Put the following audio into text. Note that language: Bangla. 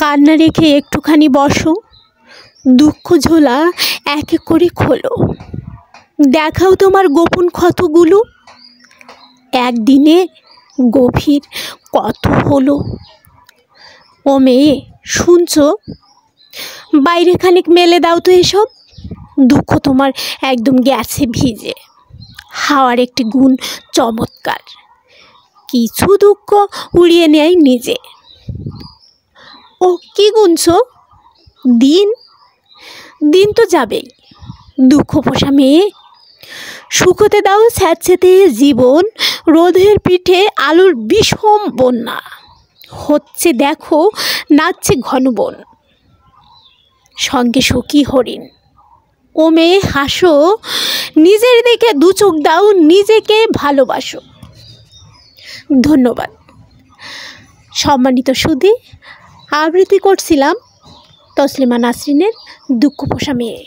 কান্না রেখে একটুখানি বসো, দুঃখ ঝোলা এক এক করে খোলো, দেখাও তোমার গোপন ক্ষতগুলো, একদিনে গভীর কত হলো। ও মেয়ে শুনছো, বাইরে খানিক মেলে দাও তো এসব, দুঃখ তোমার একদম গেছে ভিজে, হাওয়ার একটি গুণ চমৎকার, কিছু দুঃখ উড়িয়ে নেয় নিজে। ও কি গুনছো, দিন দিন তো যাবেই, দুঃখ পোষা মেয়ে, শুকোতে দাও স্যাঁতসেঁতে জীবন, রোদের পিঠে আলোর বিষম বন্যা, হচ্ছে দেখো নাচছে ঘন বন, সঙ্গে সখী হরিণ। ও মেয়ে হাসো, নিজের দিকে দু চোখ দাও, নিজেকে ভালোবাসো। ধন্যবাদ। সম্মানিত সুধী, আবৃত্তি করছিলাম তসলিমা নাসরিনের দুঃখ পোষা মেয়ে।